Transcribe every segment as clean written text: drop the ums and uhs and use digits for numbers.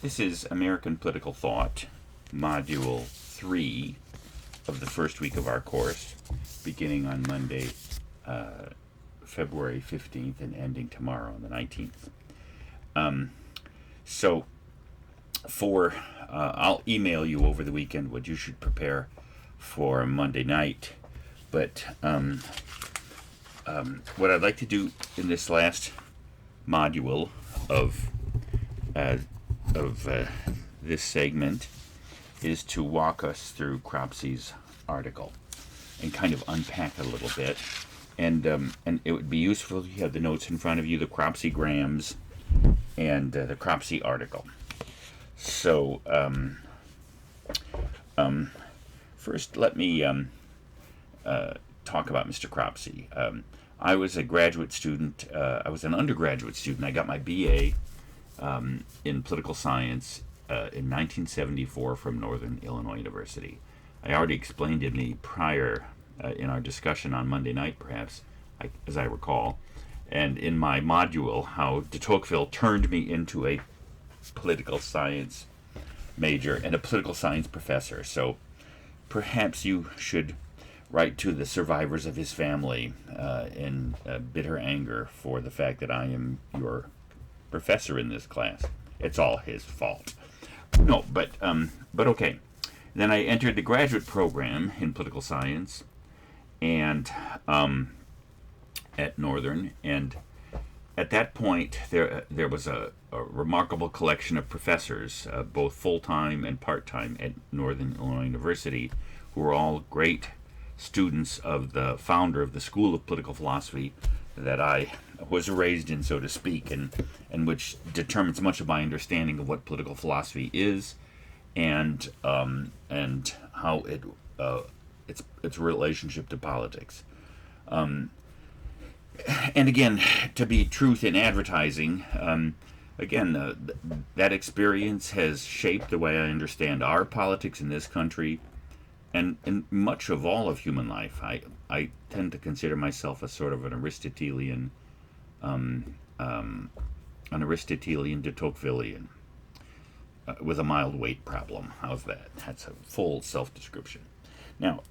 This is American Political Thought, Module 3 of the first week of our course, beginning on Monday, February 15th, and ending tomorrow on the 19th. I'll email you over the weekend what you should prepare for Monday night, but what I'd like to do in this last module of this segment is to walk us through Cropsey's article and kind of unpack it a little bit. And it would be useful if you have the notes in front of you, the Cropsey grams and the Cropsey article. So first, let me talk about Mr. Cropsey. I was a graduate student. I was an undergraduate student. I got my BA in political science in 1974 from Northern Illinois University. I already explained to me prior in our discussion on Monday night, perhaps, as I recall, and in my module, how de Tocqueville turned me into a political science major and a political science professor. So perhaps you should write to the survivors of his family in bitter anger for the fact that I am your professor in this class. It's all his fault. No, but okay. Then I entered the graduate program in political science, and at Northern, and at that point there was a remarkable collection of professors, both full-time and part-time, at Northern Illinois University, who were all great students of the founder of the School of Political Philosophy that I was raised in, so to speak, and which determines much of my understanding of what political philosophy is, and how its relationship to politics. And again, to be truth in advertising, that experience has shaped the way I understand our politics in this country, and much of all of human life. I tend to consider myself a sort of an Aristotelian de Tocquevillian, with a mild weight problem. How's that? That's a full self-description. Now,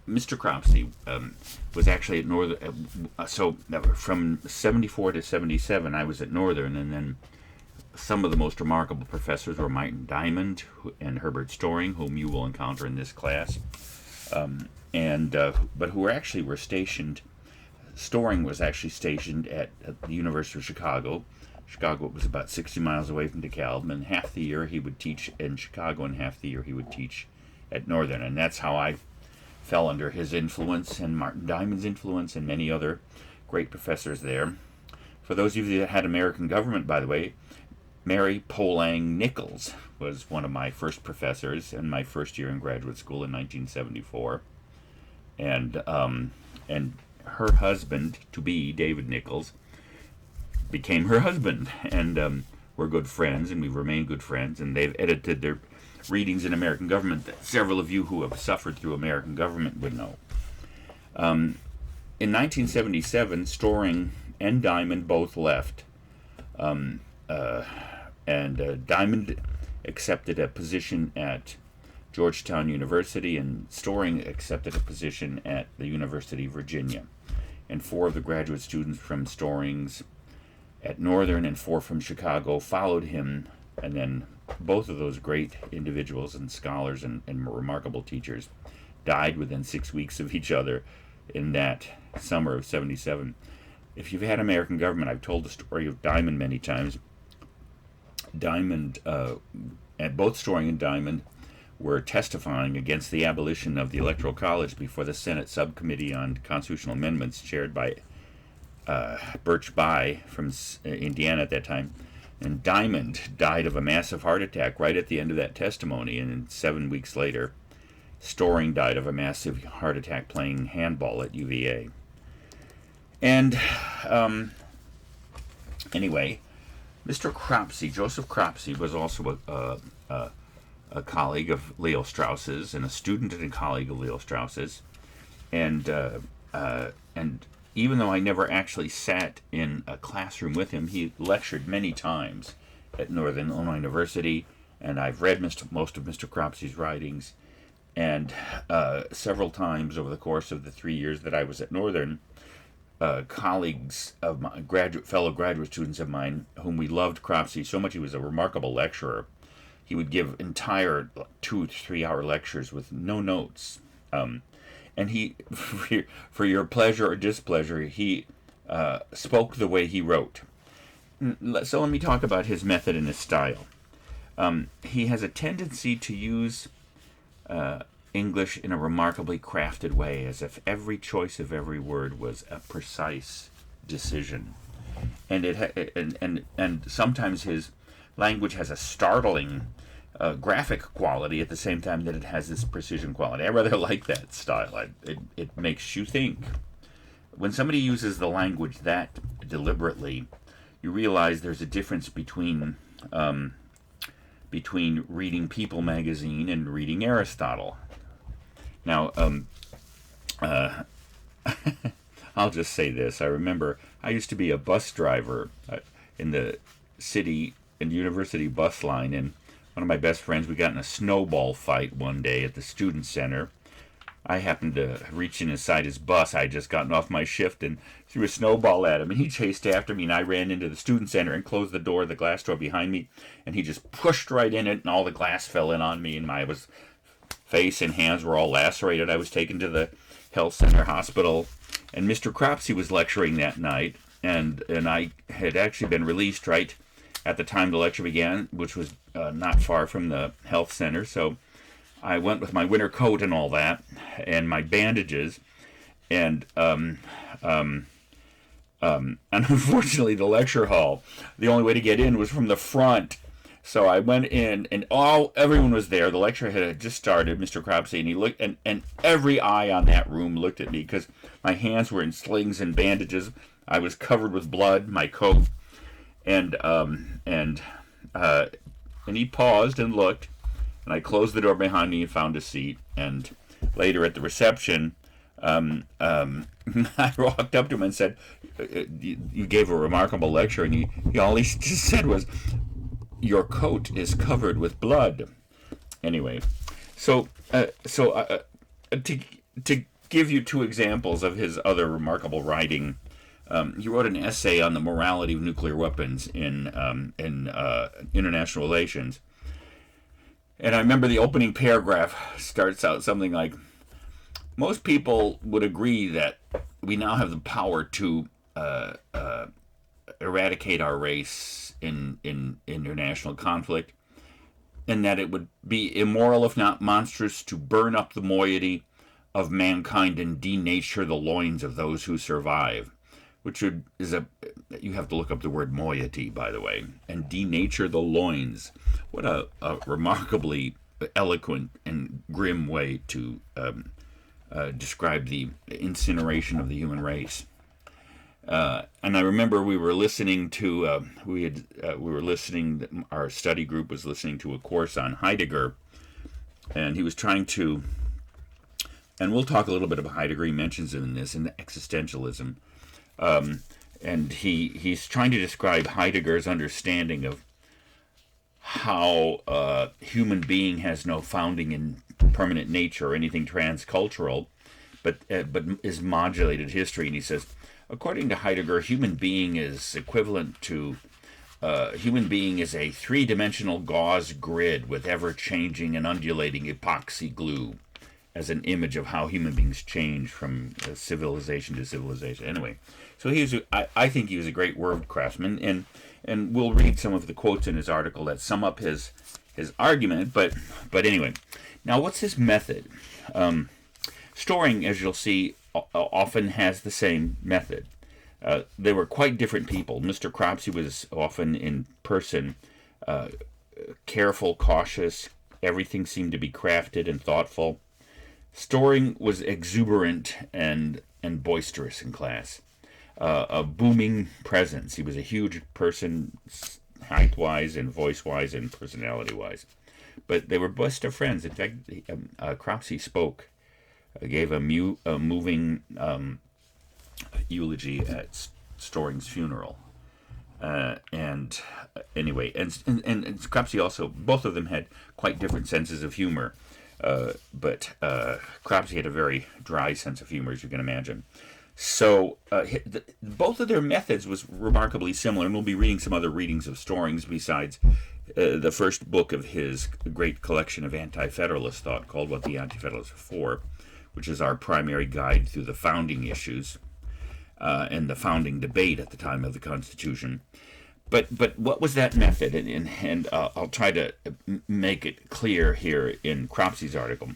Mr. Cropsey was actually at Northern. So from 74 to 77, I was at Northern, and then some of the most remarkable professors were Martin Diamond and Herbert Storing, whom you will encounter in this class, but who were stationed. Storing was actually stationed at the University of Chicago. Chicago was about 60 miles away from DeKalb, and half the year he would teach in Chicago, and half the year he would teach at Northern, and that's how I fell under his influence and Martin Diamond's influence and many other great professors there. For those of you that had American government, by the way, Mary Polang Nichols was one of my first professors in my first year in graduate school in 1974, and her husband to be, David Nichols, became her husband, and we're good friends, and we've remained good friends, and they've edited their readings in American government that several of you who have suffered through American government would know. In 1977, Storing and Diamond both left, and Diamond accepted a position at Georgetown University, and Storing accepted a position at the University of Virginia. And 4 of the graduate students from Storing's at Northern and 4 from Chicago followed him, and then both of those great individuals and scholars and remarkable teachers died within 6 weeks of each other in that summer of 77. If you've had American government, I've told the story of Diamond many times. Diamond, and both Storing and Diamond, were testifying against the abolition of the Electoral College before the Senate Subcommittee on Constitutional Amendments, chaired by Birch Bayh from Indiana at that time. And Diamond died of a massive heart attack right at the end of that testimony, and then 7 weeks later, Storing died of a massive heart attack playing handball at UVA. And anyway, Mr. Cropsey, Joseph Cropsey, was also a colleague of Leo Strauss's and a student and a colleague of Leo Strauss's, and even though I never actually sat in a classroom with him, he lectured many times at Northern Illinois University, and I've read most of Mr. Cropsey's writings. And several times over the course of the 3 years that I was at Northern, colleagues of my fellow graduate students of mine, whom we loved Cropsey so much, he was a remarkable lecturer. He would give entire 2 to 3 hour lectures with no notes. And he, for your pleasure or displeasure, he spoke the way he wrote. So let me talk about his method and his style. He has a tendency to use English in a remarkably crafted way, as if every choice of every word was a precise decision. And sometimes his language has a startling graphic quality at the same time that it has this precision quality. I rather like that style. It makes you think. When somebody uses the language that deliberately, you realize there's a difference between reading People magazine and reading Aristotle. Now, I'll just say this. I remember I used to be a bus driver in the city and university bus line, and one of my best friends, we got in a snowball fight one day at the student center. I happened to reach in inside his bus. I had just gotten off my shift and threw a snowball at him, and he chased after me, and I ran into the student center and closed the glass door behind me, and he just pushed right in it, and all the glass fell in on me, and my face and hands were all lacerated. I was taken to the health center hospital, and Mr. Cropsey was lecturing that night, and I had actually been released right at the time the lecture began, which was not far from the health center. So I went with my winter coat and all that, and my bandages, and unfortunately the lecture hall, the only way to get in was from the front. So I went in, and everyone was there. The lecture had just started, Mr. Cropsey, and he looked, and every eye on that room looked at me because my hands were in slings and bandages. I was covered with blood, my coat, and he paused and looked, and I closed the door behind me and found a seat. And later at the reception, I walked up to him and said, "You gave a remarkable lecture," and he all he just said was, "Your coat is covered with blood." Anyway, so to give you 2 examples of his other remarkable writing, he wrote an essay on the morality of nuclear weapons in international relations. And I remember the opening paragraph starts out something like, "Most people would agree that we now have the power to eradicate our race in international conflict, and that it would be immoral, if not monstrous, to burn up the moiety of mankind and denature the loins of those who survive." You have to look up the word moiety, by the way, and denature the loins. What a remarkably eloquent and grim way to describe the incineration of the human race. And I remember we were listening to our study group was listening to a course on Heidegger, and he was trying to, and we'll talk a little bit about Heidegger. He mentions it in this, in the existentialism. And he's trying to describe Heidegger's understanding of how human being has no founding in permanent nature or anything transcultural, but is modulated history. And he says, according to Heidegger, human being is equivalent to human being is a 3-dimensional gauze grid with ever-changing and undulating epoxy glue as an image of how human beings change from civilization to civilization. Anyway, so I think he was a great word craftsman, and we'll read some of the quotes in his article that sum up his argument. But anyway, now what's his method? Storing, as you'll see, often has the same method. They were quite different people. Mr. Cropsey was often in person, careful, cautious. Everything seemed to be crafted and thoughtful. Storing was exuberant and boisterous in class. A booming presence. He was a huge person, height-wise and voice-wise and personality-wise. But they were best of friends. In fact, Cropsey spoke, gave a moving eulogy at Storing's funeral. And anyway, and Cropsey also, both of them had quite different senses of humor. But Cropsey had a very dry sense of humor, as you can imagine. So both of their methods was remarkably similar, and we'll be reading some other readings of Storings besides the first book of his great collection of anti-federalist thought called What the Anti-Federalists Are For, which is our primary guide through the founding issues and the founding debate at the time of the Constitution. But what was that method? And I'll try to make it clear here in Cropsey's article.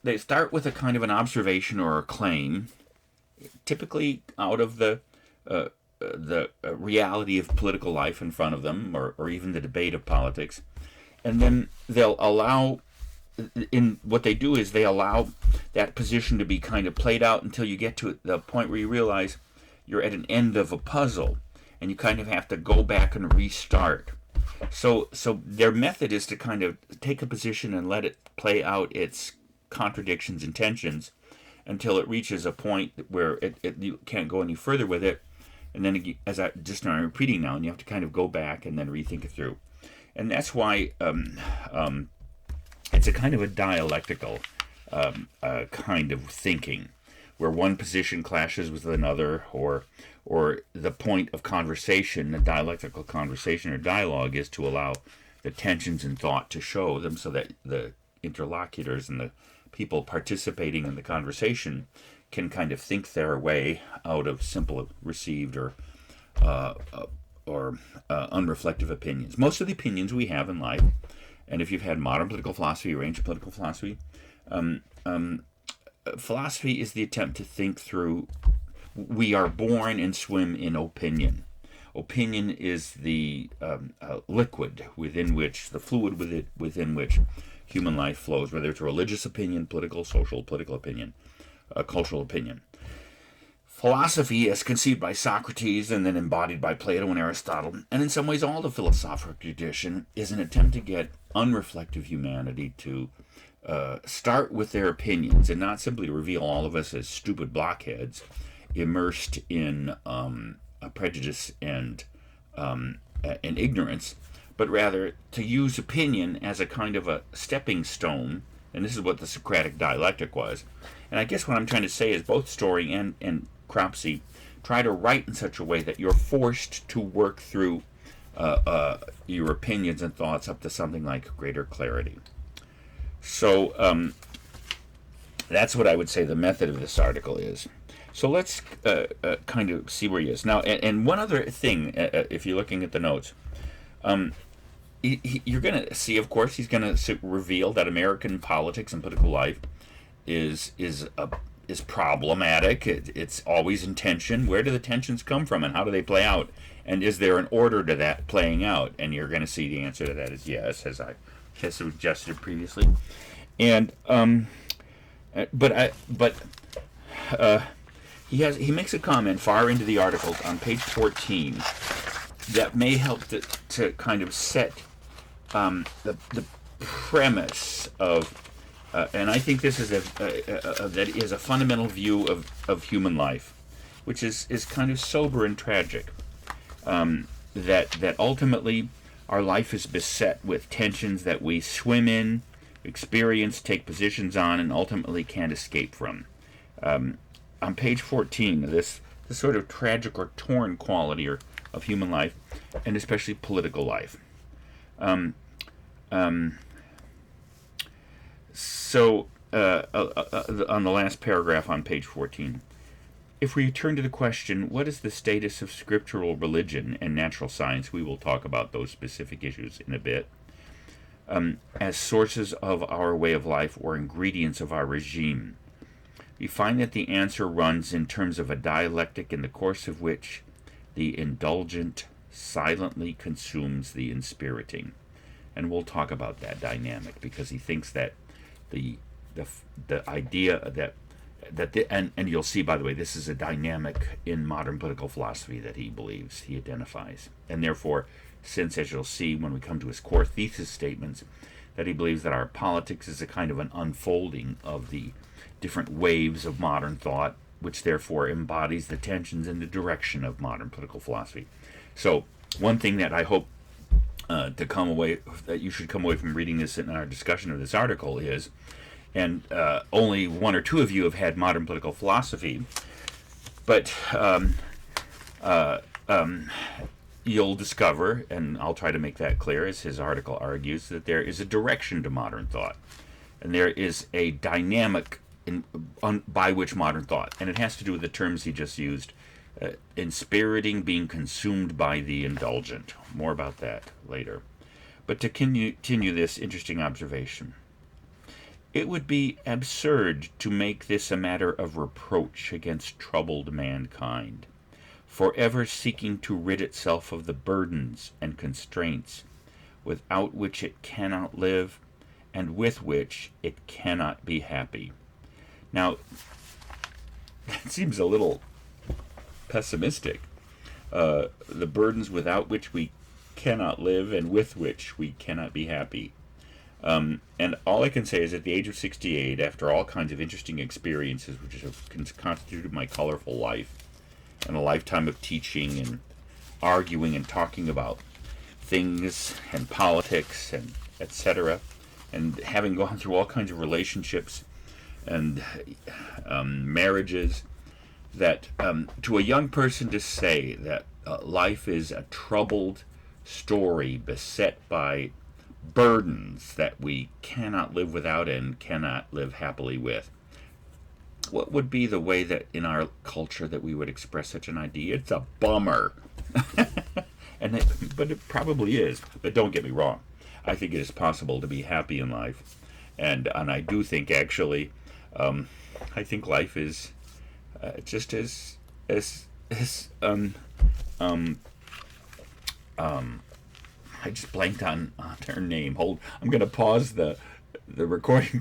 They start with a kind of an observation or a claim, typically out of the reality of political life in front of them, or even the debate of politics, and then they'll allow. In what they do is they allow that position to be kind of played out until you get to the point where you realize you're at an end of a puzzle, and you kind of have to go back and restart. So their method is to kind of take a position and let it play out its contradictions and tensions until it reaches a point where you can't go any further with it, and then I'm repeating now, and you have to kind of go back and then rethink it through, and that's why it's a kind of a dialectical kind of thinking, where one position clashes with another, or the point of conversation, a dialectical conversation or dialogue, is to allow the tensions in thought to show them, so that the interlocutors and the people participating in the conversation can kind of think their way out of simple received or unreflective opinions. Most of the opinions we have in life, and if you've had modern political philosophy or ancient political philosophy, philosophy is the attempt to think through. We are born and swim in opinion. Opinion is the liquid within which, the fluid within which human life flows, whether it's a religious opinion, political, social, political opinion, cultural opinion. Philosophy, as conceived by Socrates and then embodied by Plato and Aristotle, and in some ways all the philosophical tradition, is an attempt to get unreflective humanity to start with their opinions and not simply reveal all of us as stupid blockheads immersed in prejudice and ignorance, but rather to use opinion as a kind of a stepping stone. And this is what the Socratic dialectic was. And I guess what I'm trying to say is both Story and Cropsey try to write in such a way that you're forced to work through your opinions and thoughts up to something like greater clarity. So that's what I would say the method of this article is. So let's kind of see where he is. Now, and one other thing, if you're looking at the notes, you're going to see, of course, he's going to reveal that American politics and political life is problematic. It's always in tension. Where do the tensions come from, and how do they play out? And is there an order to that playing out? And you're going to see the answer to that is yes, as I has suggested previously. And he makes a comment far into the article on page 14 that may help to kind of set the premise of, and I think this is that is a fundamental view of human life, which is kind of sober and tragic. That ultimately our life is beset with tensions that we swim in, experience, take positions on, and ultimately can't escape from. On page 14, this sort of tragic or torn quality of human life, and especially political life. So, on the last paragraph on page 14, if we turn to the question, what is the status of scriptural religion and natural science? We will talk about those specific issues in a bit. As sources of our way of life or ingredients of our regime. We find that the answer runs in terms of a dialectic in the course of which the indulgent silently consumes the inspiriting. And we'll talk about that dynamic, because he thinks that the idea and you'll see, by the way, this is a dynamic in modern political philosophy that he believes, he identifies. And therefore, since, as you'll see when we come to his core thesis statements, that he believes that our politics is a kind of an unfolding of the different waves of modern thought, which therefore embodies the tensions and the direction of modern political philosophy. So one thing that I hope that you should come away from reading this in our discussion of this article is, and only one or two of you have had modern political philosophy, but you'll discover, and I'll try to make that clear as his article argues, that there is a direction to modern thought, and there is a dynamic by which modern thought, and it has to do with the terms he just used, inspiriting, being consumed by the indulgent. More about that later. But to continue this interesting observation, it would be absurd to make this a matter of reproach against troubled mankind, forever seeking to rid itself of the burdens and constraints without which it cannot live and with which it cannot be happy. Now, that seems a little pessimistic. The burdens without which we cannot live and with which we cannot be happy. And all I can say is at the age of 68, after all kinds of interesting experiences which have constituted my colorful life, and a lifetime of teaching and arguing and talking about things and politics and etc., and having gone through all kinds of relationships and marriages, that to a young person to say that life is a troubled story beset by burdens that we cannot live without and cannot live happily with, what would be the way that in our culture that we would express such an idea? It's a bummer. But it probably is. But don't get me wrong. I think it is possible to be happy in life. And I do think, actually, I think life is just as I just blanked on her name. I'm going to pause the recording.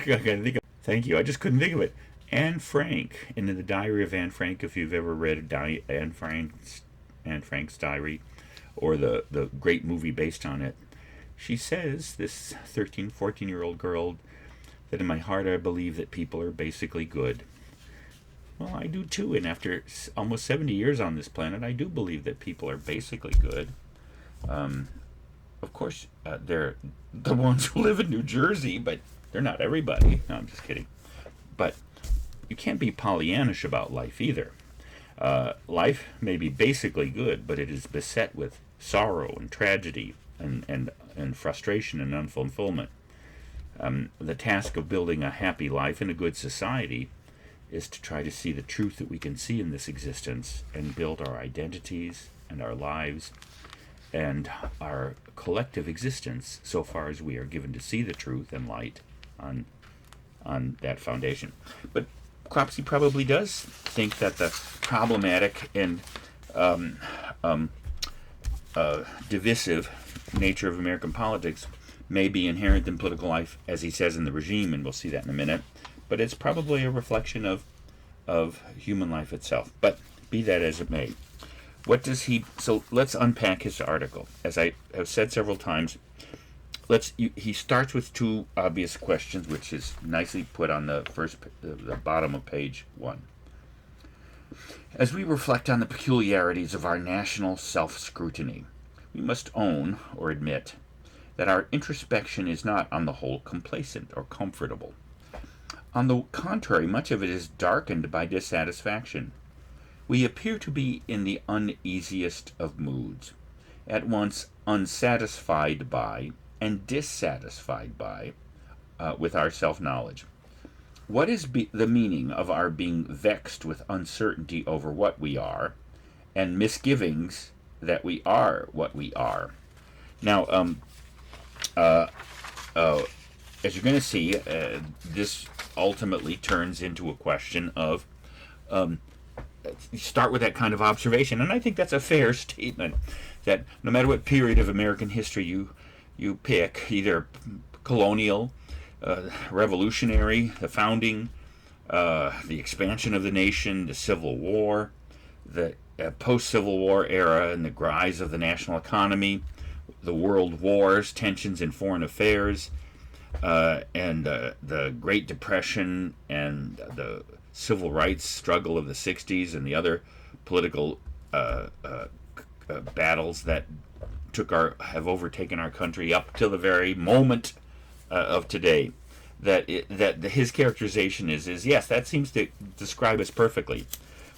Thank you. I just couldn't think of it. Anne Frank, in the Diary of Anne Frank, if you've ever read Anne Frank's diary, or the great movie based on it, she says, this 13, 14-year-old girl, that in my heart I believe that people are basically good. Well, I do too, and after almost 70 years on this planet, I do believe that people are basically good. Of course, they're the ones who live in New Jersey, but they're not everybody. No, I'm just kidding. But you can't be Pollyannish about life either. Life may be basically good, but it is beset with sorrow and tragedy and frustration and unfulfillment. The task of building a happy life in a good society is to try to see the truth that we can see in this existence and build our identities and our lives and our collective existence so far as we are given to see the truth and light on that foundation. But Cropsey probably does think that the problematic and divisive nature of American politics may be inherent in political life, as he says, in the regime, and we'll see that in a minute. But it's probably a reflection of human life itself. But be that as it may, so let's unpack his article. As I have said several times, he starts with two obvious questions, which is nicely put on the bottom of page 1. As we reflect on the peculiarities of our national self-scrutiny, we must own, or admit, that our introspection is not, on the whole, complacent or comfortable. On the contrary, much of it is darkened by dissatisfaction. We appear to be in the uneasiest of moods, at once unsatisfied by and dissatisfied by with our self-knowledge. What is the meaning of our being vexed with uncertainty over what we are, and misgivings that we are what we are? Now, as you're going to see, this ultimately turns into a question of you start with that kind of observation, and I think that's a fair statement, that no matter what period of American history you pick, either colonial, revolutionary, the founding, the expansion of the nation, the Civil War, the post-Civil War era and the rise of the national economy, the world wars, tensions in foreign affairs, and the Great Depression and the civil rights struggle of the 60s and the other political battles that have overtaken our country up till the very moment of today. That his characterization is yes, that seems to describe us perfectly.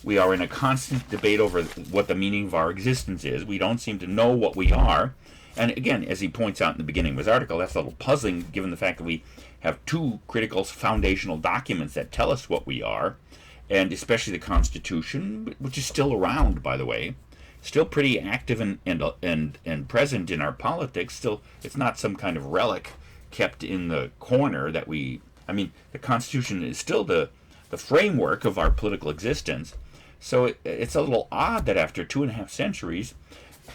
We are in a constant debate over what the meaning of our existence is. We don't seem to know what we are. And again, as he points out in the beginning of his article, that's a little puzzling given the fact that we have two critical foundational documents that tell us what we are, and especially the Constitution, which is still around, by the way, still pretty active and present in our politics. Still, it's not some kind of relic kept in the corner that we. I mean, the Constitution is still the framework of our political existence. So it's a little odd that after 2.5 centuries,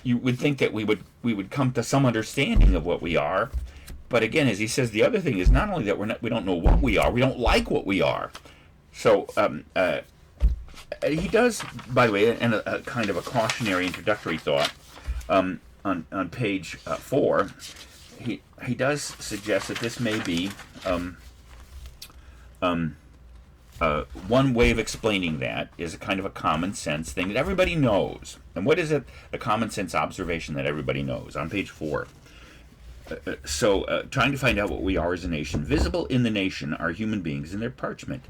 you would think that we would come to some understanding of what we are. But again, as he says, the other thing is not only that we don't know what we are, we don't like what we are. So he does, by the way, and a kind of a cautionary introductory thought on page 4. He does suggest that this may be one way of explaining that is a kind of a common sense thing that everybody knows. And what is it? A common sense observation that everybody knows on page 4. Trying to find out what we are as a nation. Visible in the nation are human beings in their parchment.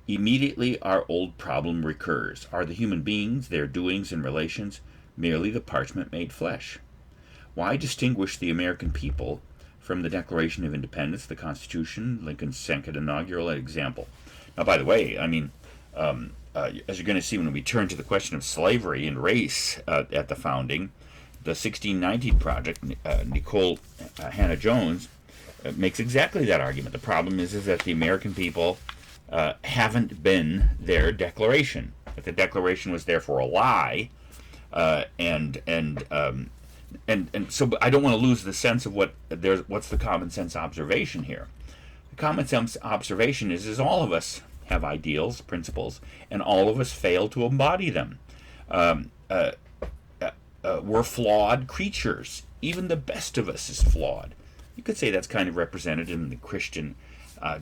Immediately our old problem recurs. Are the human beings, their doings and relations, merely the parchment made flesh? Why distinguish the American people from the Declaration of Independence, the Constitution, Lincoln's second inaugural example? Now, by the way, I mean, as you're going to see when we turn to the question of slavery and race at the founding, the 1619 Project, Nicole Hannah-Jones, makes exactly that argument. The problem is that the American people haven't been their declaration. That the Declaration was therefore a lie, and so I don't want to lose the sense of what's the common sense observation here. The common sense observation is all of us have ideals, principles, and all of us fail to embody them. We're flawed creatures. Even the best of us is flawed. You could say that's kind of represented in the Christian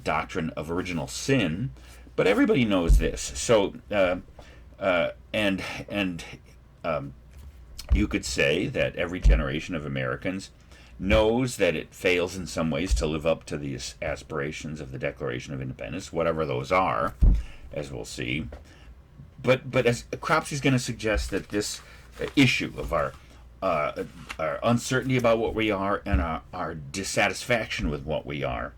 doctrine of original sin, but everybody knows this. So, you could say that every generation of Americans knows that it fails in some ways to live up to these aspirations of the Declaration of Independence, whatever those are, as we'll see. But as Cropsey's going to suggest that this issue of our uncertainty about what we are and our dissatisfaction with what we are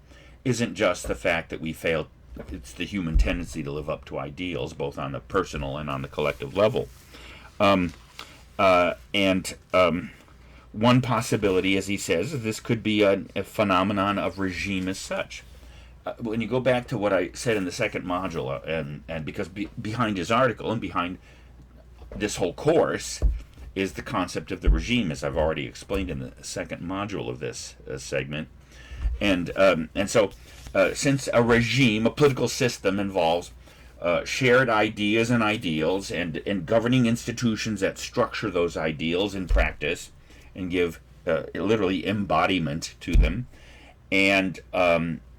isn't just the fact that we fail. It's the human tendency to live up to ideals, both on the personal and on the collective level. One possibility, as he says, this could be a phenomenon of regime as such. When you go back to what I said in the second module, and because behind his article and behind this whole course is the concept of the regime, as I've already explained in the second module of this segment. And so since a regime, a political system, involves shared ideas and ideals and governing institutions that structure those ideals in practice and give literally embodiment to them, and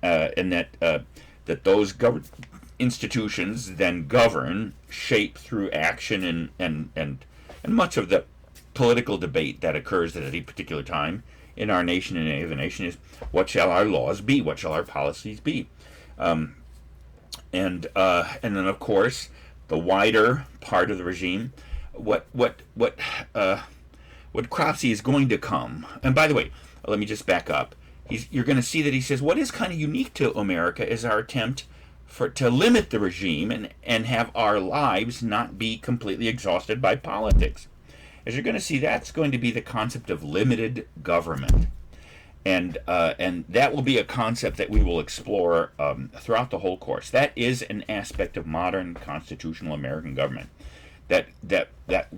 that those institutions then govern, shape through action and much of the political debate that occurs at any particular time in our nation and any other nation is, what shall our laws be? What shall our policies be? And then of course the wider part of the regime, what Cropsey is going to come. And by the way, let me just back up. You're going to see that he says what is kind of unique to America is our attempt to limit the regime and have our lives not be completely exhausted by politics. As you're going to see, that's going to be the concept of limited government. And that will be a concept that we will explore throughout the whole course. That is an aspect of modern constitutional American government. That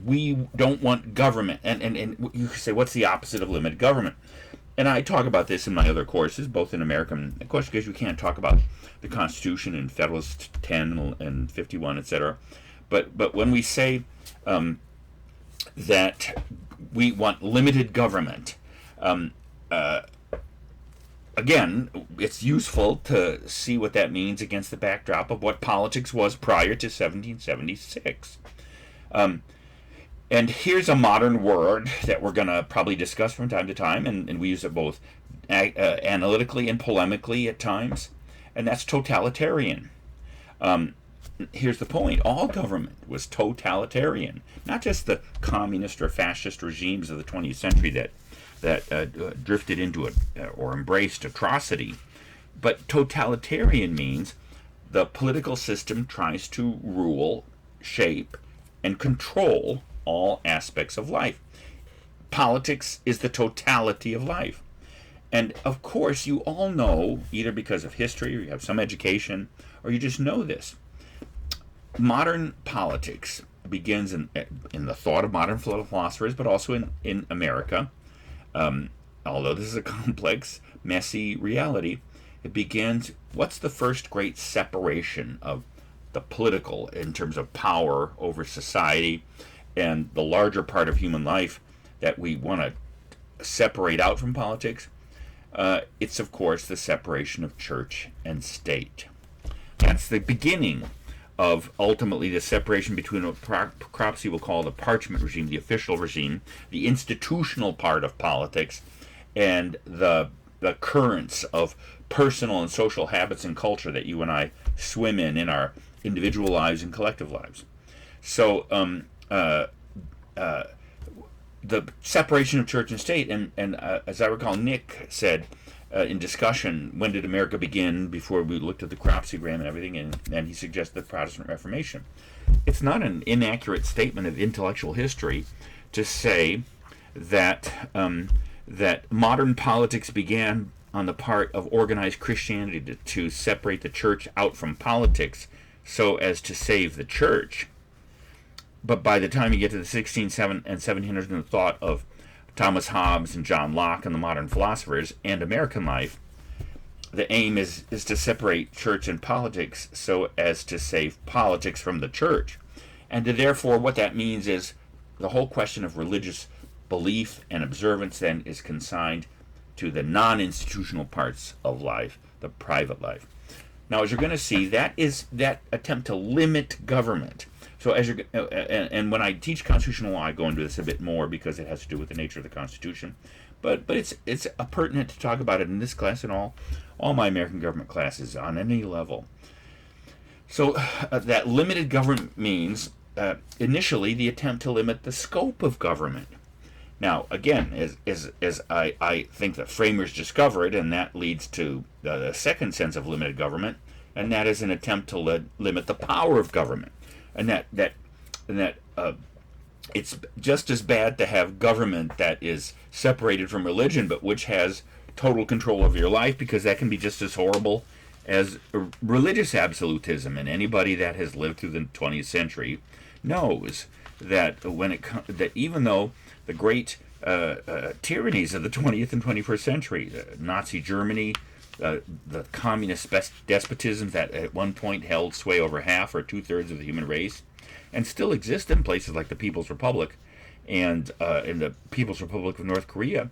we don't want government. And you say, what's the opposite of limited government? And I talk about this in my other courses, both in American, of course, because you can't talk about the Constitution in Federalist 10 and 51, etc. But when we say that we want limited government, again, it's useful to see what that means against the backdrop of what politics was prior to 1776. And here's a modern word that we're going to probably discuss from time to time, and we use it both analytically and polemically at times, and that's totalitarian. Um, Here's the point: all government was totalitarian, not just the communist or fascist regimes of the 20th century that drifted into it or embraced atrocity, but totalitarian means the political system tries to rule, shape, and control all aspects of life. Politics is the totality of life. And of course, you all know, either because of history or you have some education, or you just know this. Modern politics begins in the thought of modern philosophers, but also in America. Although this is a complex, messy reality, it begins what's the first great separation of the political in terms of power over society and the larger part of human life that we want to separate out from politics? It's, of course, the separation of church and state. That's the beginning of ultimately the separation between what Cropsey will call the parchment regime, the official regime, the institutional part of politics, and the currents of personal and social habits and culture that you and I swim in our individual lives and collective lives. So the separation of church and state, and as I recall, Nick said in discussion, when did America begin, before we looked at the Cropseygram and everything, and he suggested the Protestant Reformation. It's not an inaccurate statement of intellectual history to say that that modern politics began on the part of organized Christianity to separate the church out from politics so as to save the church. But by the time you get to the 1600s and 1700s and the thought of Thomas Hobbes and John Locke and the modern philosophers and American life, the aim is to separate church and politics so as to save politics from the church. And therefore what that means is the whole question of religious belief and observance then is consigned to the non-institutional parts of life, the private life. Now, as you're going to see, that is that attempt to limit government. So as you're, and when I teach constitutional law, I go into this a bit more because it has to do with the nature of the Constitution. But it's pertinent to talk about it in this class and all my American government classes on any level. So that limited government means initially the attempt to limit the scope of government. Now, again, as I think the framers discover it, and that leads to the second sense of limited government, and that is an attempt to limit the power of government. And that it's just as bad to have government that is separated from religion, but which has total control over your life, because that can be just as horrible as religious absolutism. And anybody that has lived through the 20th century knows that that even though the great tyrannies of the 20th and 21st century, Nazi Germany, the communist despotisms that at one point held sway over half or two-thirds of the human race, and still exist in places like the People's Republic and in the People's Republic of North Korea,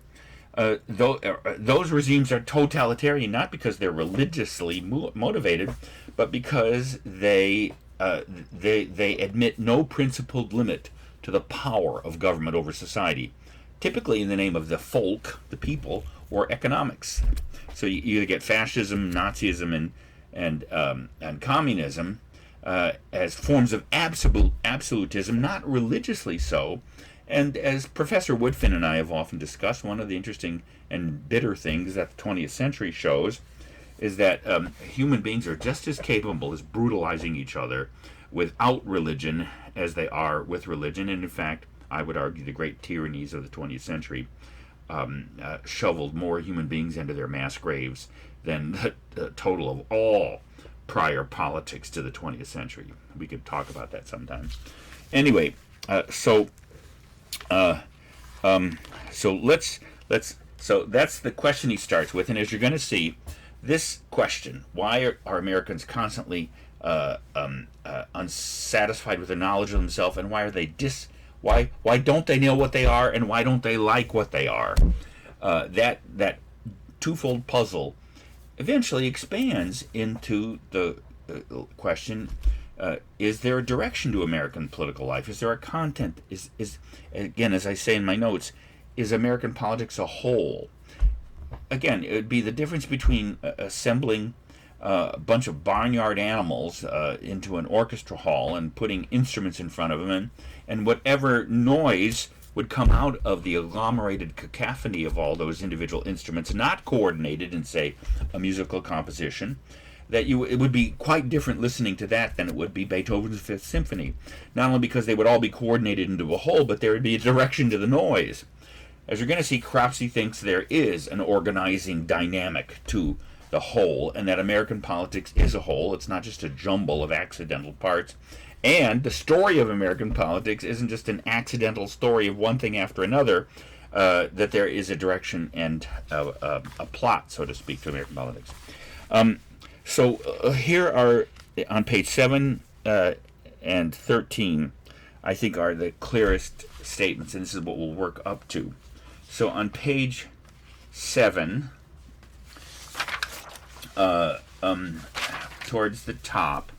those regimes are totalitarian, not because they're religiously motivated, but because they admit no principled limit to the power of government over society, typically in the name of the folk, the people, or economics. So you either get fascism, Nazism, and communism as forms of absolutism, not religiously so. And as Professor Woodfin and I have often discussed, one of the interesting and bitter things that the 20th century shows is that human beings are just as capable as brutalizing each other without religion as they are with religion. And in fact, I would argue the great tyrannies of the 20th century shoveled more human beings into their mass graves than the total of all prior politics to the 20th century. We could talk about that sometime. Anyway, so that's the question he starts with, and as you're going to see, this question: why are Americans constantly unsatisfied with their knowledge of themselves, and why are they why don't they know what they are, and why don't they like what they are? That twofold puzzle eventually expands into the question: Is there a direction to American political life? Is there a content? Is again, as I say in my notes, is American politics a whole? Again, it would be the difference between assembling a bunch of barnyard animals into an orchestra hall and putting instruments in front of them, and whatever noise would come out of the agglomerated cacophony of all those individual instruments, not coordinated in, say, a musical composition, that it would be quite different listening to that than it would be Beethoven's Fifth Symphony. Not only because they would all be coordinated into a whole, but there would be a direction to the noise. As you're going to see, Cropsey thinks there is an organizing dynamic to the whole, and that American politics is a whole. It's not just a jumble of accidental parts. And the story of American politics isn't just an accidental story of one thing after another, that there is a direction and a plot, so to speak, to American politics. So here are, on page 7 and 13, I think are the clearest statements, and this is what we'll work up to. So on page 7, towards the top,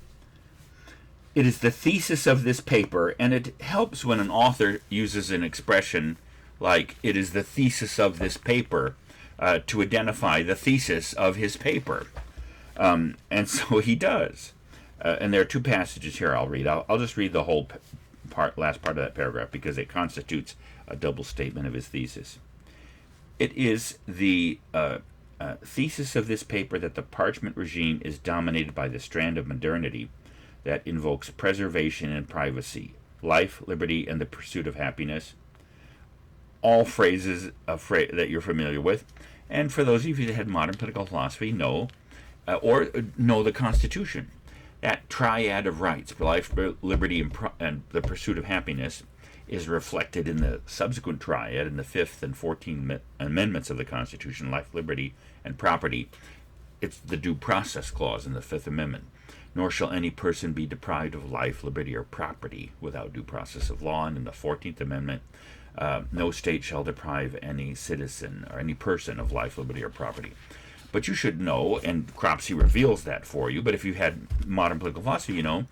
it is the thesis of this paper, and it helps when an author uses an expression like, it is the thesis of this paper, to identify the thesis of his paper. And so he does. And there are two passages here I'll read. I'll just read the whole last part of that paragraph, because it constitutes a double statement of his thesis. It is the thesis of this paper that the parchment regime is dominated by the strand of modernity that invokes preservation and privacy, life, liberty, and the pursuit of happiness. All phrases that you're familiar with. And for those of you that had modern political philosophy, know the Constitution. That triad of rights, life, liberty, and the pursuit of happiness, is reflected in the subsequent triad in the 5th and 14th Amendments of the Constitution, life, liberty, and property. It's the due process clause in the 5th Amendment. Nor shall any person be deprived of life, liberty, or property without due process of law. And in the 14th Amendment, no state shall deprive any citizen or any person of life, liberty, or property. But you should know, and Cropsey reveals that for you, but if you've had modern political philosophy, you know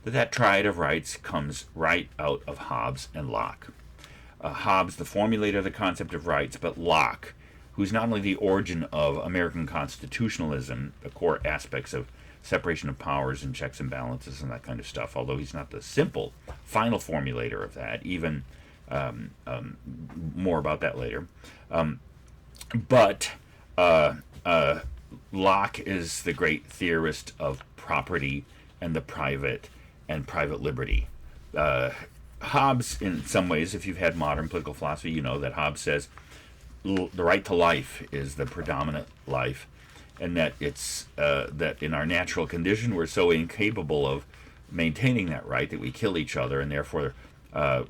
that triad of rights comes right out of Hobbes and Locke. Hobbes, the formulator of the concept of rights, but Locke, who's not only the origin of American constitutionalism, the core aspects of separation of powers and checks and balances and that kind of stuff, although he's not the simple final formulator of that, even more about that later. But Locke is the great theorist of property and the private and private liberty. Hobbes, in some ways, if you've had modern political philosophy, you know that Hobbes says the right to life is the predominant life, and that it's that in our natural condition we're so incapable of maintaining that right that we kill each other, and therefore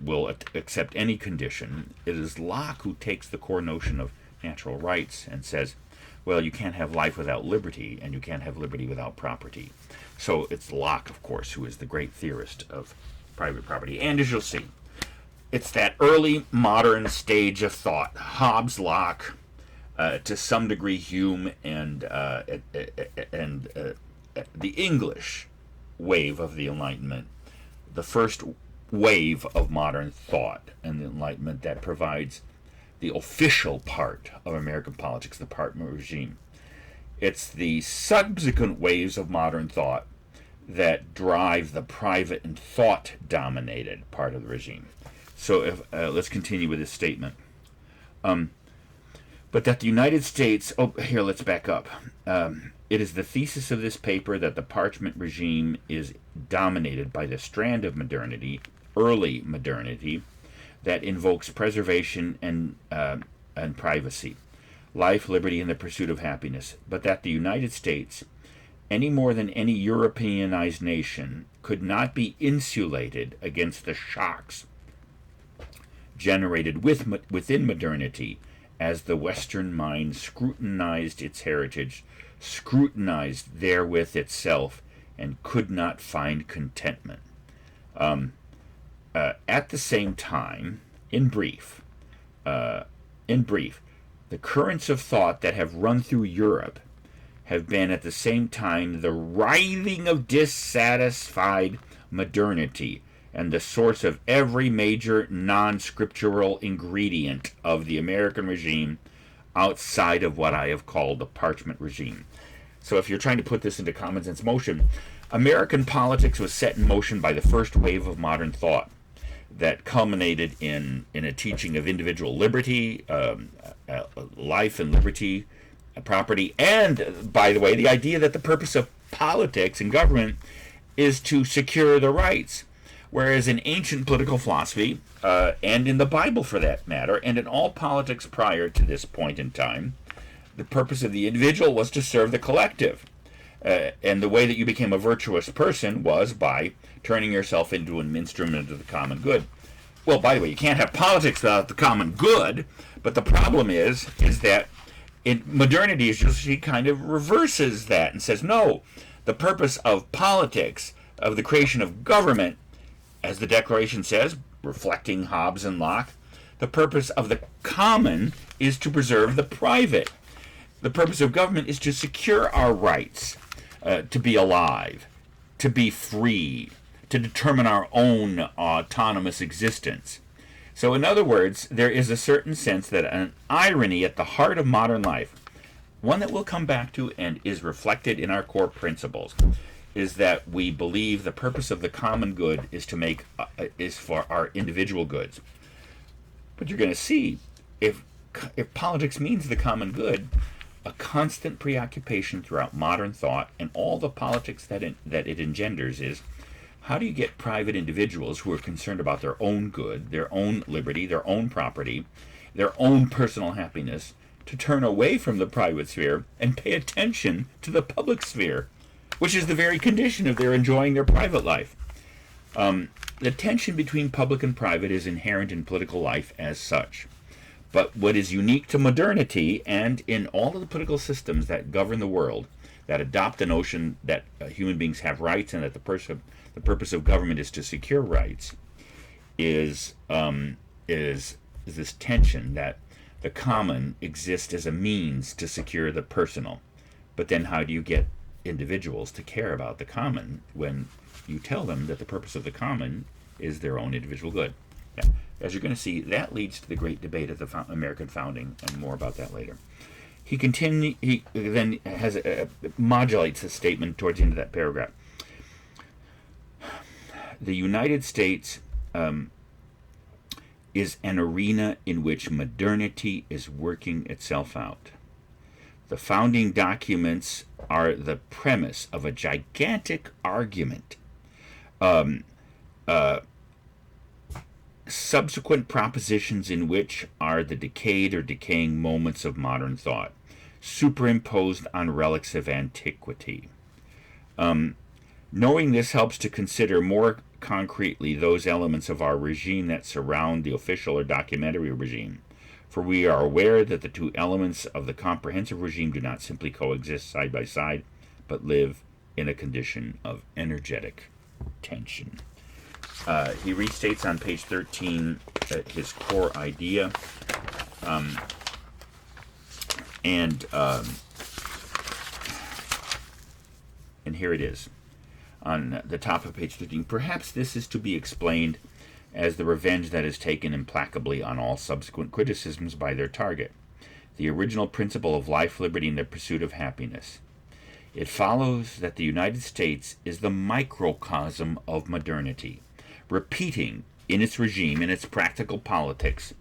will accept any condition. It is Locke who takes the core notion of natural rights and says, well, you can't have life without liberty, and you can't have liberty without property. So it's Locke, of course, who is the great theorist of private property. And as you'll see, it's that early modern stage of thought, Hobbes, Locke, to some degree Hume, and the English wave of the Enlightenment, the first wave of modern thought and the Enlightenment that provides the official part of American politics, the parchment regime. It's the subsequent waves of modern thought that drive the private and thought-dominated part of the regime. So let's continue with this statement. But that the United States... let's back up. It is the thesis of this paper that the parchment regime is dominated by the strand of modernity, early modernity, that invokes preservation and privacy, life, liberty, and the pursuit of happiness, but that the United States, any more than any Europeanized nation, could not be insulated against the shocks generated within modernity as the Western mind scrutinized its heritage, scrutinized therewith itself, and could not find contentment. At the same time, in brief, the currents of thought that have run through Europe have been at the same time the writhing of dissatisfied modernity and the source of every major non-scriptural ingredient of the American regime outside of what I have called the parchment regime. So if you're trying to put this into common sense motion, American politics was set in motion by the first wave of modern thought that culminated in a teaching of individual liberty, life and liberty, property, and, by the way, the idea that the purpose of politics and government is to secure the rights. Whereas in ancient political philosophy, and in the Bible for that matter, and in all politics prior to this point in time, the purpose of the individual was to serve the collective. And the way that you became a virtuous person was by turning yourself into an instrument of the common good. Well, by the way, you can't have politics without the common good, but the problem is that modernity is just, she kind of reverses that and says, no, the purpose of politics, of the creation of government, as the Declaration says, reflecting Hobbes and Locke, the purpose of the common is to preserve the private. The purpose of government is to secure our rights, to be alive, to be free, to determine our own autonomous existence. So in other words, there is a certain sense that an irony at the heart of modern life, one that we'll come back to and is reflected in our core principles, is that we believe the purpose of the common good is to make is for our individual goods. But you're going to see, if politics means the common good, a constant preoccupation throughout modern thought and all the politics that it engenders is, how do you get private individuals who are concerned about their own good, their own liberty, their own property, their own personal happiness, to turn away from the private sphere and pay attention to the public sphere, which is the very condition of their enjoying their private life. The tension between public and private is inherent in political life as such. But what is unique to modernity and in all of the political systems that govern the world, that adopt the notion that human beings have rights and that the purpose of government is to secure rights, is this tension that the common exists as a means to secure the personal. But then how do you get individuals to care about the common when you tell them that the purpose of the common is their own individual good? Yeah. As you're going to see, that leads to the great debate of the American founding, and more about that later. He then modulates the statement towards the end of that paragraph. The United States is an arena in which modernity is working itself out. The founding documents are the premise of a gigantic argument. Subsequent propositions in which are the decayed or decaying moments of modern thought, superimposed on relics of antiquity. Knowing this helps to consider more concretely those elements of our regime that surround the official or documentary regime, for we are aware that the two elements of the comprehensive regime do not simply coexist side by side, but live in a condition of energetic tension. He restates on page 13 his core idea, and here it is on the top of page 13. Perhaps this is to be explained as the revenge that is taken implacably on all subsequent criticisms by their target, the original principle of life, liberty, and the pursuit of happiness. It follows that the United States is the microcosm of modernity, repeating in its regime, in its practical politics,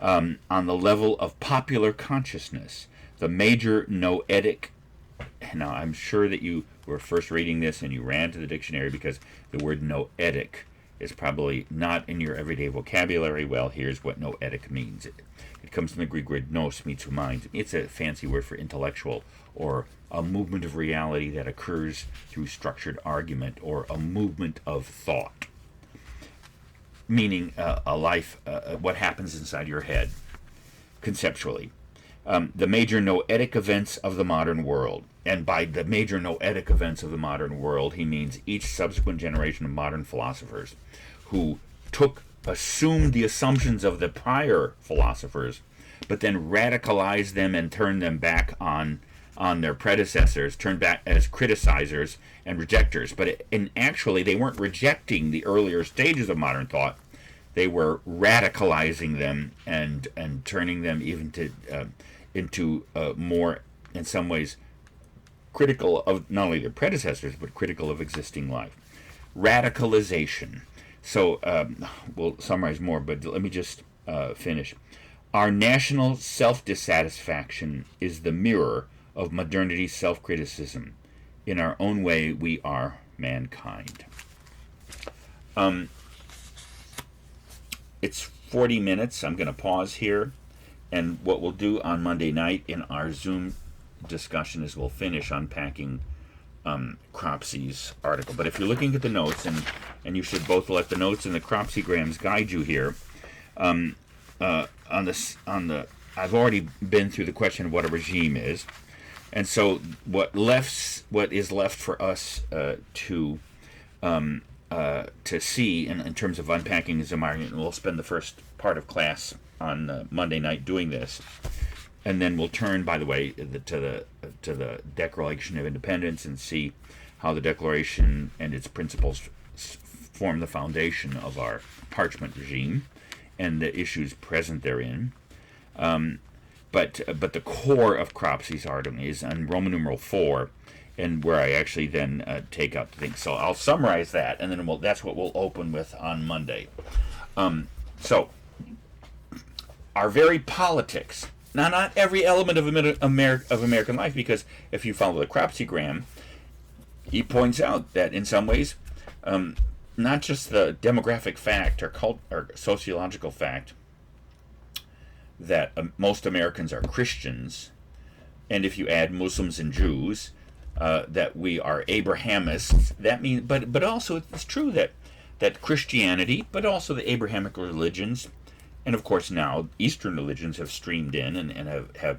on the level of popular consciousness, the major noetic. Now, I'm sure that you were first reading this and you ran to the dictionary because the word noetic is probably not in your everyday vocabulary. Well, here's what noetic means. It comes from the Greek word nous, means mind. It's a fancy word for intellectual, or a movement of reality that occurs through structured argument, or a movement of thought. Meaning a life, what happens inside your head, conceptually. The major noetic events of the modern world. And by the major noetic events of the modern world, he means each subsequent generation of modern philosophers who assumed the assumptions of the prior philosophers, but then radicalized them and turned them back on on their predecessors, turned back as criticizers and rejectors. But actually, they weren't rejecting the earlier stages of modern thought. They were radicalizing them and turning them even into more, in some ways, critical of not only their predecessors, but critical of existing life. Radicalization. So we'll summarize more, but let me just finish. Our national self-dissatisfaction is the mirror of modernity's self-criticism. In our own way, we are mankind. It's 40 minutes. I'm going to pause here. And what we'll do on Monday night in our Zoom discussion is we'll finish unpacking Cropsey's article. But if you're looking at the notes, and you should both let the notes and the Cropseygrams guide you here, I've already been through the question of what a regime is, and so what is left for us to see in terms of unpacking is a argument. We'll spend the first part of class on Monday night doing this, and then we'll turn, by the way, to the Declaration of Independence and see how the Declaration and its principles form the foundation of our parchment regime and the issues present therein. But the core of Cropsey's article is on Roman numeral 4, and where I actually then take out the things. So I'll summarize that, and then that's what we'll open with on Monday. So our very politics. Now, not every element of American life, because if you follow the Cropseygram, he points out that in some ways, not just the demographic fact or sociological fact that most Americans are Christians, and if you add Muslims and Jews, that we are Abrahamists. That means, but also it's true that Christianity, but also the Abrahamic religions, and of course now Eastern religions have streamed in and have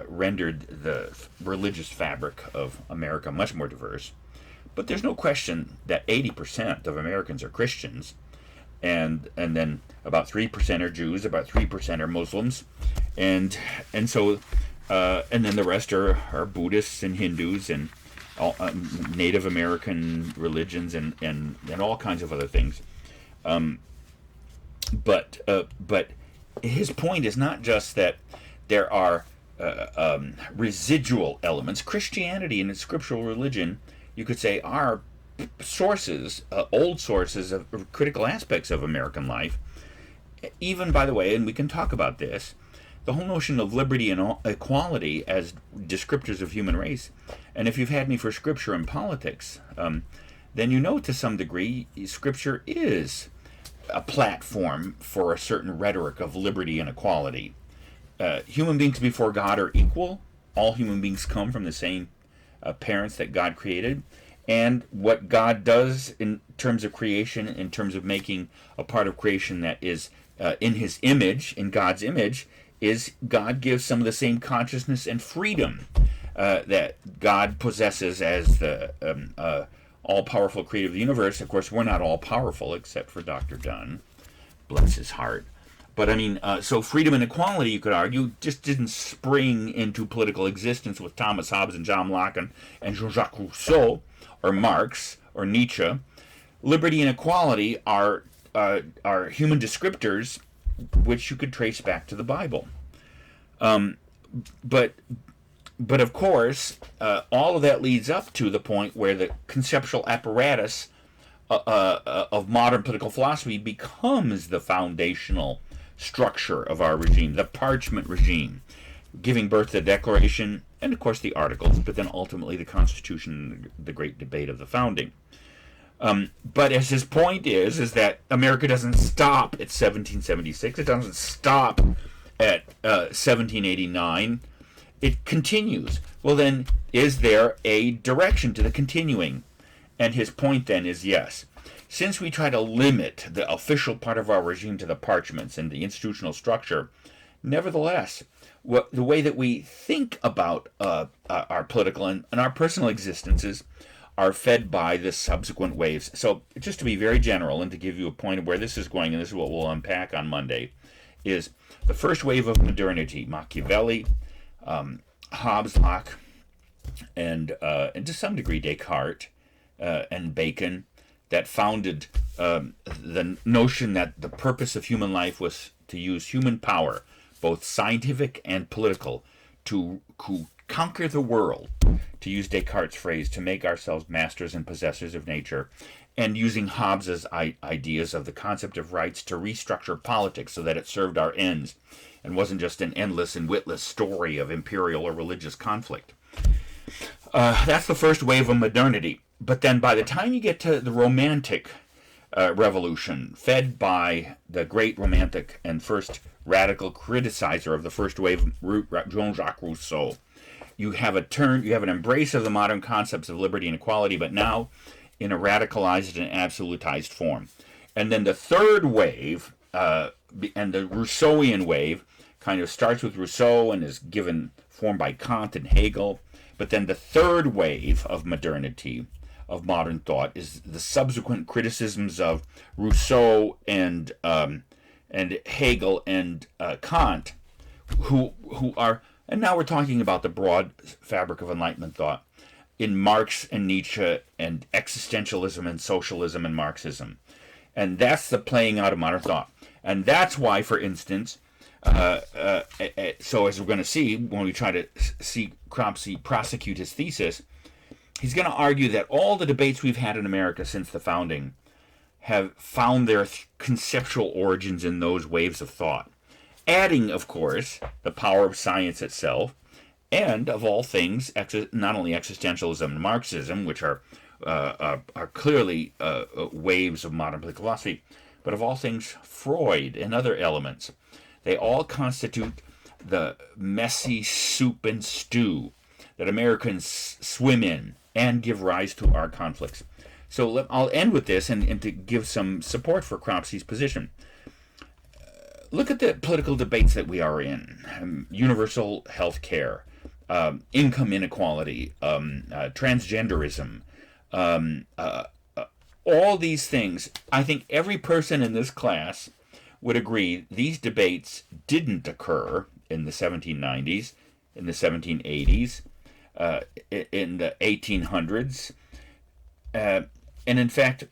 rendered the religious fabric of America much more diverse. But there's no question that 80% of Americans are Christians, and then about 3% are Jews, about 3% are Muslims, and so and then the rest are Buddhists and Hindus and all, Native American religions and all kinds of other things. But his point is not just that there are residual elements. Christianity and its scriptural religion, you could say, are sources, old sources of critical aspects of American life. Even, by the way, and we can talk about this, the whole notion of liberty and equality as descriptors of human race. And if you've had me for scripture and politics, then you know to some degree scripture is a platform for a certain rhetoric of liberty and equality. Human beings before God are equal. All human beings come from the same parents that God created. And what God does in terms of creation, in terms of making a part of creation that is in his image, in God's image, is God gives some of the same consciousness and freedom that God possesses as the all-powerful creator of the universe. Of course, we're not all-powerful except for Dr. Dunn. Bless his heart. But I mean, so freedom and equality, you could argue, just didn't spring into political existence with Thomas Hobbes and John Locke and Jean-Jacques Rousseau or Marx or Nietzsche. Liberty and equality are human descriptors which you could trace back to the Bible. But of course, all of that leads up to the point where the conceptual apparatus of modern political philosophy becomes the foundational structure of our regime, the parchment regime, giving birth to the Declaration and, of course, the Articles, but then ultimately the Constitution, the great debate of the founding. But as his point is that America doesn't stop at 1776. It doesn't stop at 1789. It continues. Well, then, is there a direction to the continuing? And his point then is yes. Since we try to limit the official part of our regime to the parchments and the institutional structure, nevertheless, the way that we think about our political and our personal existences are fed by the subsequent waves. So just to be very general and to give you a point of where this is going, and this is what we'll unpack on Monday, is the first wave of modernity, Machiavelli, Hobbes, Locke, and to some degree Descartes and Bacon, that founded the notion that the purpose of human life was to use human power, both scientific and political, to conquer the world, to use Descartes' phrase, to make ourselves masters and possessors of nature, and using Hobbes's ideas of the concept of rights to restructure politics so that it served our ends and wasn't just an endless and witless story of imperial or religious conflict. That's the first wave of modernity. But then by the time you get to the Romantic Revolution, fed by the great Romantic and first radical criticizer of the first wave, Jean-Jacques Rousseau, you have an embrace of the modern concepts of liberty and equality, but now in a radicalized and absolutized form. And then the third wave, and the Rousseauian wave, kind of starts with Rousseau and is given form by Kant and Hegel. But then the third wave of modernity, of modern thought, is the subsequent criticisms of Rousseau and Hegel and Kant, who are, and now we're talking about the broad fabric of Enlightenment thought, in Marx and Nietzsche and existentialism and socialism and Marxism. And that's the playing out of modern thought. And that's why, for instance, so as we're going to see when we try to see Cropsey prosecute his thesis, he's going to argue that all the debates we've had in America since the founding have found their conceptual origins in those waves of thought, adding, of course, the power of science itself, and of all things, not only existentialism and Marxism, which are clearly waves of modern political philosophy, but of all things, Freud and other elements. They all constitute the messy soup and stew that Americans swim in and give rise to our conflicts. So I'll end with this and to give some support for Cropsey's position. Look at the political debates that we are in. Universal health care, income inequality, transgenderism, all these things. I think every person in this class would agree these debates didn't occur in the 1790s, in the 1780s, in the 1800s. And in fact,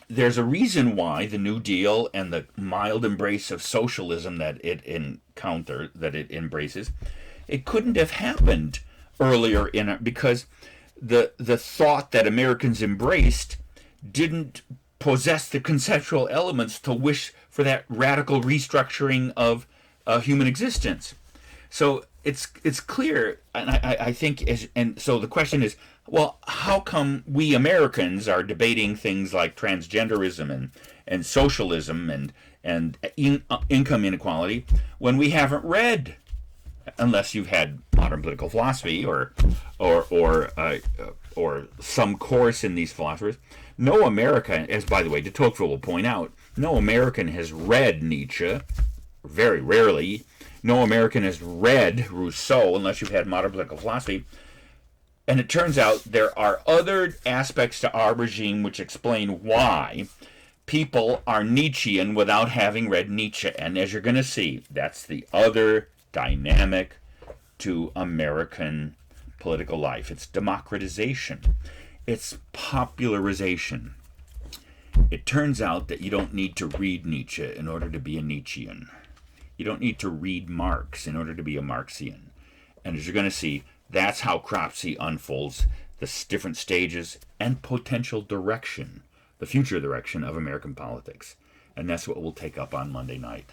there's a reason why the New Deal and the mild embrace of socialism that it embraces, it couldn't have happened earlier because the thought that Americans embraced didn't possess the conceptual elements to wish for that radical restructuring of human existence. So it's clear, and I think, and so the question is, well, how come we Americans are debating things like transgenderism and socialism and income inequality when we haven't read, unless you've had modern political philosophy or some course in these philosophers? No American, as by the way, de Tocqueville will point out, no American has read Nietzsche, very rarely. No American has read Rousseau unless you've had modern political philosophy. And it turns out there are other aspects to our regime which explain why people are Nietzschean without having read Nietzsche. And as you're going to see, that's the other dynamic to American political life. It's democratization. It's popularization. It turns out that you don't need to read Nietzsche in order to be a Nietzschean. You don't need to read Marx in order to be a Marxian. And as you're going to see, that's how Cropsey unfolds the different stages and potential direction, the future direction of American politics. And that's what we'll take up on Monday night.